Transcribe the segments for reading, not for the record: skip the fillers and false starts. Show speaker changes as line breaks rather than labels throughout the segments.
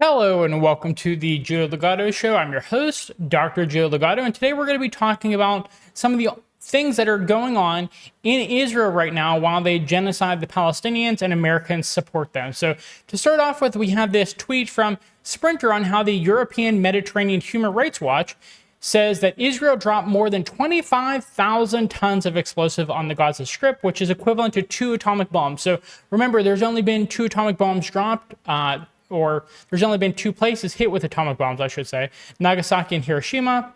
Hello and welcome to the Joe Ligato Show. I'm your host, Dr. Joe Ligato, and today we're going to be talking about some of the things that are going on in Israel right now while they genocide the Palestinians and Americans support them. So to start off with, we have this tweet from Sprinter on how the European Mediterranean Human Rights Watch says that Israel dropped more than 25,000 tons of explosive on the Gaza Strip, which is equivalent to 2 atomic bombs. So remember, there's only been 2 atomic bombs dropped, or there's only been 2 places hit with atomic bombs, I should say, Nagasaki and Hiroshima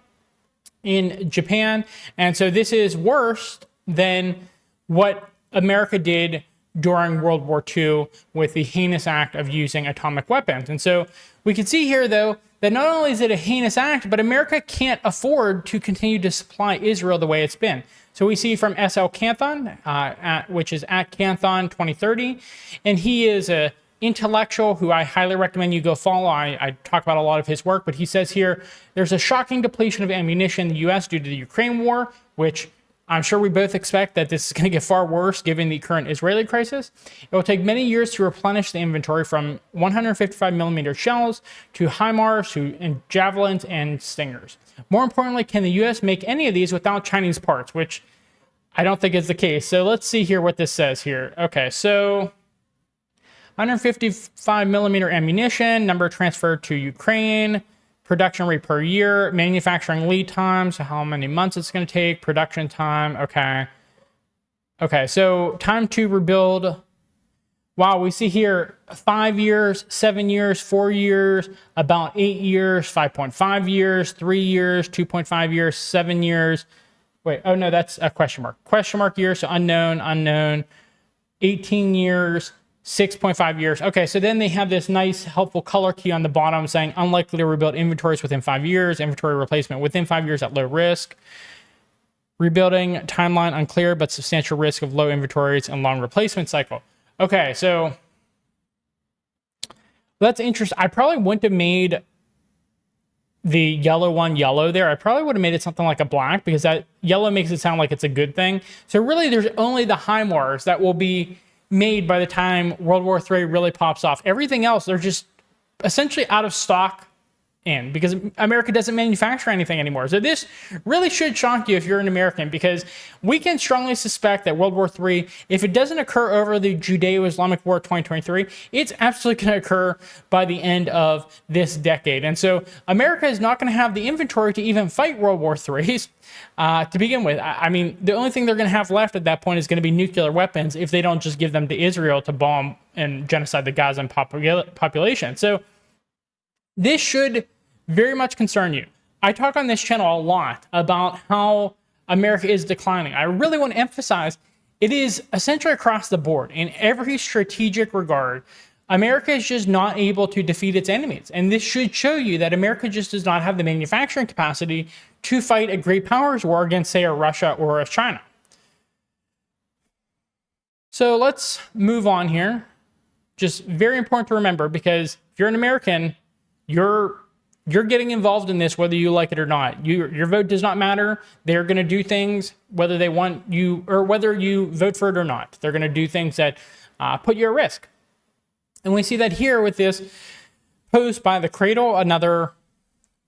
in Japan. And so this is worse than what America did during World War II with the heinous act of using atomic weapons. And so we can see here, though, that not only is it a heinous act, but America can't afford to continue to supply Israel the way it's been. So we see from SL Canthon, which is at Canthon 2030, and he is a intellectual who I highly recommend you go follow. I talk about a lot of his work, but he says here, there's a shocking depletion of ammunition in the U.S. due to the Ukraine war, which I'm sure we both expect that this is going to get far worse given the current Israeli crisis. It will take many years to replenish the inventory from 155 millimeter shells to HIMARS and javelins and stingers. More importantly, can the U.S. make any of these without Chinese parts, which I don't think is the case. So let's see here what this says here. Okay, so 155 millimeter ammunition, number transferred to Ukraine, production rate per year, manufacturing lead time, so how many months it's going to take, production time, okay. Okay, so time to rebuild. Wow, we see here 5 years, 7 years, 4 years, about 8 years, 5.5 years, 3 years, 2.5 years, 7 years. Wait, oh no, that's a question mark. Question mark years, so unknown, 18 years, 6.5 years. Okay, so then they have this nice helpful color key on the bottom saying unlikely to rebuild inventories within 5 years, inventory replacement within 5 years at low risk. Rebuilding timeline unclear, but substantial risk of low inventories and long replacement cycle. Okay, so that's interesting. I probably wouldn't have made the yellow one yellow there. I probably would have made it something like a black because that yellow makes it sound like it's a good thing. So really there's only the HIMARS that will be made by the time World War III really pops off. Everything else, they're just essentially out of stock in because America doesn't manufacture anything anymore. So this really should shock you if you're an American, because we can strongly suspect that World War III, if it doesn't occur over the Judeo-Islamic War 2023, it's absolutely going to occur by the end of this decade. And so America is not going to have the inventory to even fight World War III to begin with. I mean, the only thing they're going to have left at that point is going to be nuclear weapons if they don't just give them to Israel to bomb and genocide the Gazan population. So this should very much concern you. I talk on this channel a lot about how America is declining. I really want to emphasize it is essentially across the board. In every strategic regard, America is just not able to defeat its enemies. And this should show you that America just does not have the manufacturing capacity to fight a great powers war against, say, a Russia or a China. So let's move on here. Just very important to remember, because if you're an American, you're getting involved in this whether you like it or not. Your vote does not matter. They're going to do things whether they want you or whether you vote for it or not. They're going to do things that put you at risk. And we see that here with this post by The Cradle, another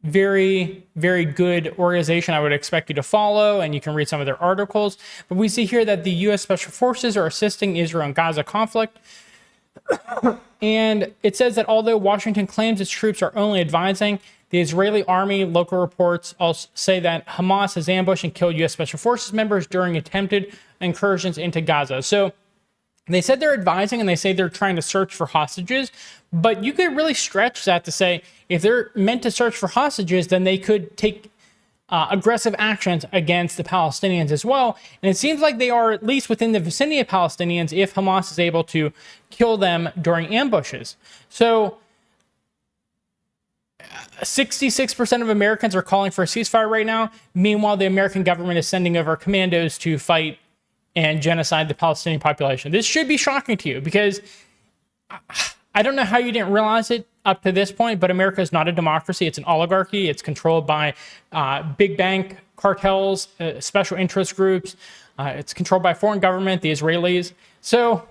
very, very good organization I would expect you to follow, and you can read some of their articles. But we see here that the U.S. Special Forces are assisting Israel in Gaza conflict. And it says that although Washington claims its troops are only advising, the Israeli army, local reports also say that Hamas has ambushed and killed U.S. Special Forces members during attempted incursions into Gaza. So they said they're advising and they say they're trying to search for hostages, but you could really stretch that to say if they're meant to search for hostages, then they could take aggressive actions against the Palestinians as well. And it seems like they are at least within the vicinity of Palestinians if Hamas is able to kill them during ambushes. So 66% of Americans are calling for a ceasefire right now. Meanwhile, the American government is sending over commandos to fight and genocide the Palestinian population. This should be shocking to you because I don't know how you didn't realize it up to this point, but America is not a democracy. It's an oligarchy. It's controlled by big bank cartels, special interest groups. It's controlled by foreign government, the Israelis. So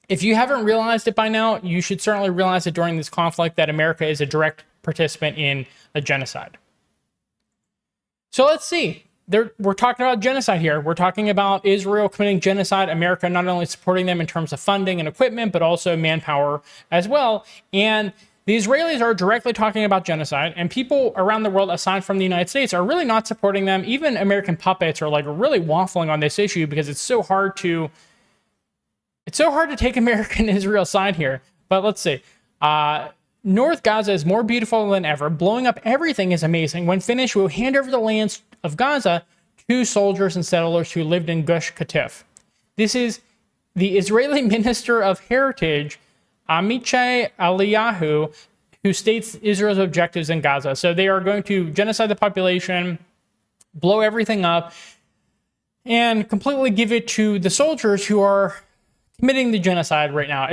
If you haven't realized it by now, you should certainly realize it during this conflict that America is a direct participant in a genocide. So let's see. We're talking about genocide here. We're talking about Israel committing genocide, America not only supporting them in terms of funding and equipment, but also manpower as well. And the Israelis are directly talking about genocide, and people around the world, aside from the United States, are really not supporting them. Even American puppets are like really waffling on this issue because it's so hard to take America and Israel's side here. But let's see. North Gaza is more beautiful than ever. Blowing up everything is amazing. When finished, we'll hand over the lands of Gaza to soldiers and settlers who lived in Gush Katif. This is the Israeli Minister of Heritage, Amichai Eliyahu, who states Israel's objectives in Gaza. So they are going to genocide the population, blow everything up, and completely give it to the soldiers who are committing the genocide right now.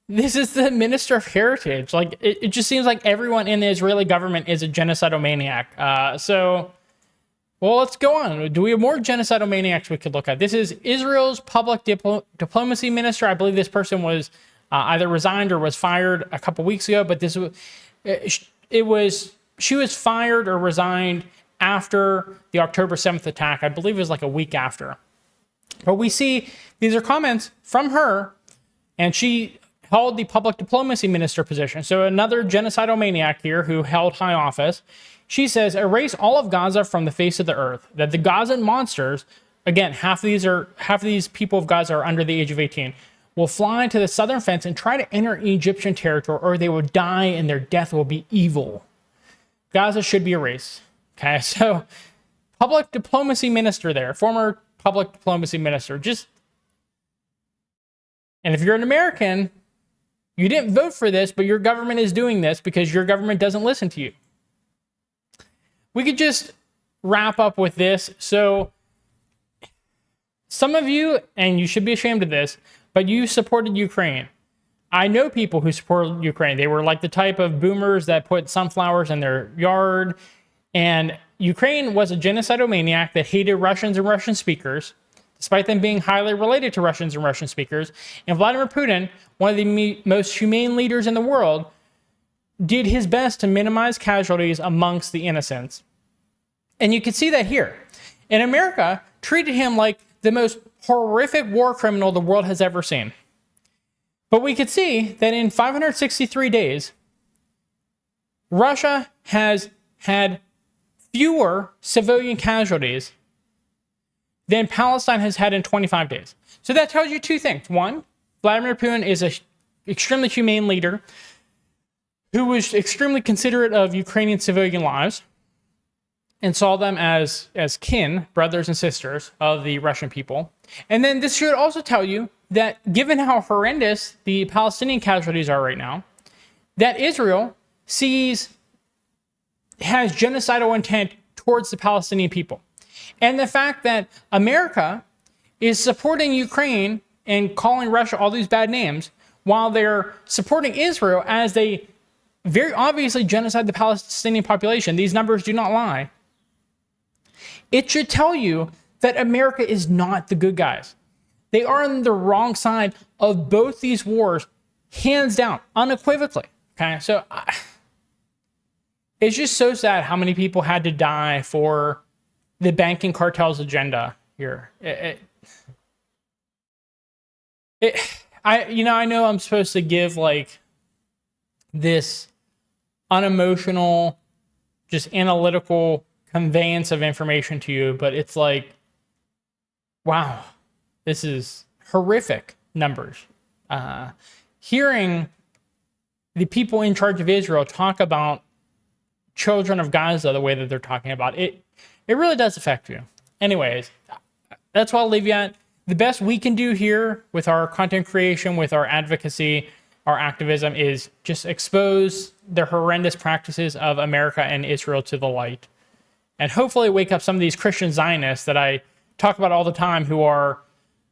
This is the Minister of Heritage. Like, it just seems like everyone in the Israeli government is a genocidal maniac. Well, let's go on. Do we have more genocidal maniacs we could look at? This is Israel's public diplomacy minister. I believe this person was either resigned or was fired a couple weeks ago, but she was fired or resigned after the October 7th attack. I believe it was like a week after. But we see these are comments from her, and she held the public diplomacy minister position. So another genocidal maniac here who held high office. She says, erase all of Gaza from the face of the earth. That the Gazan monsters, again, half of these people of Gaza are under the age of 18, will fly to the southern fence and try to enter Egyptian territory, or they will die and their death will be evil. Gaza should be erased. Okay, so public diplomacy minister there, former public diplomacy minister. And if you're an American, you didn't vote for this, but your government is doing this because your government doesn't listen to you. We could just wrap up with this. So some of you, and you should be ashamed of this, but you supported Ukraine. I know people who supported Ukraine. They were like the type of boomers that put sunflowers in their yard. And Ukraine was a genocidal maniac that hated Russians and Russian speakers, despite them being highly related to Russians and Russian speakers. And Vladimir Putin, one of the most humane leaders in the world, did his best to minimize casualties amongst the innocents. And you can see that here. And America treated him like the most horrific war criminal the world has ever seen. But we could see that in 563 days, Russia has had fewer civilian casualties than Palestine has had in 25 days. So that tells you two things. One, Vladimir Putin is an extremely humane leader who was extremely considerate of Ukrainian civilian lives and saw them as kin, brothers and sisters of the Russian people. And then this should also tell you that given how horrendous the Palestinian casualties are right now, that Israel has genocidal intent towards the Palestinian people. And the fact that America is supporting Ukraine and calling Russia all these bad names while they're supporting Israel as they very obviously genocide the Palestinian population. These numbers do not lie. It should tell you that America is not the good guys. They are on the wrong side of both these wars, hands down, unequivocally. Okay, so it's just so sad how many people had to die for the banking cartel's agenda here. I know I'm supposed to give like this unemotional, just analytical conveyance of information to you, but it's like, wow, this is horrific numbers. Hearing the people in charge of Israel talk about children of Gaza the way that they're talking about it, it really does affect you. Anyways, that's what I'll leave you at. The best we can do here with our content creation, with our advocacy, our activism is just expose the horrendous practices of America and Israel to the light. And hopefully wake up some of these Christian Zionists that I talk about all the time who are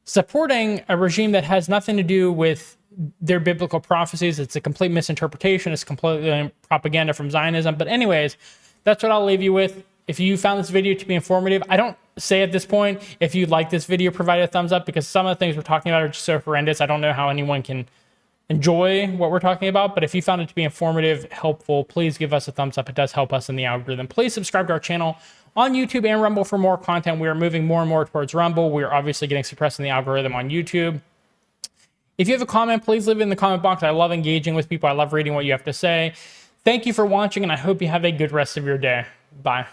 supporting a regime that has nothing to do with their biblical prophecies. It's a complete misinterpretation. It's completely propaganda from Zionism. But anyways, that's what I'll leave you with. If you found this video to be informative, I don't say at this point, if you like this video, provide a thumbs up, because some of the things we're talking about are just so horrendous. I don't know how anyone can enjoy what we're talking about, but if you found it to be informative, helpful, please give us a thumbs up. It does help us in the algorithm. Please subscribe to our channel on YouTube and Rumble for more content. We are moving more and more towards Rumble. We are obviously getting suppressed in the algorithm on YouTube. If you have a comment, please leave it in the comment box. I love engaging with people. I love reading what you have to say. Thank you for watching, and I hope you have a good rest of your day. Bye.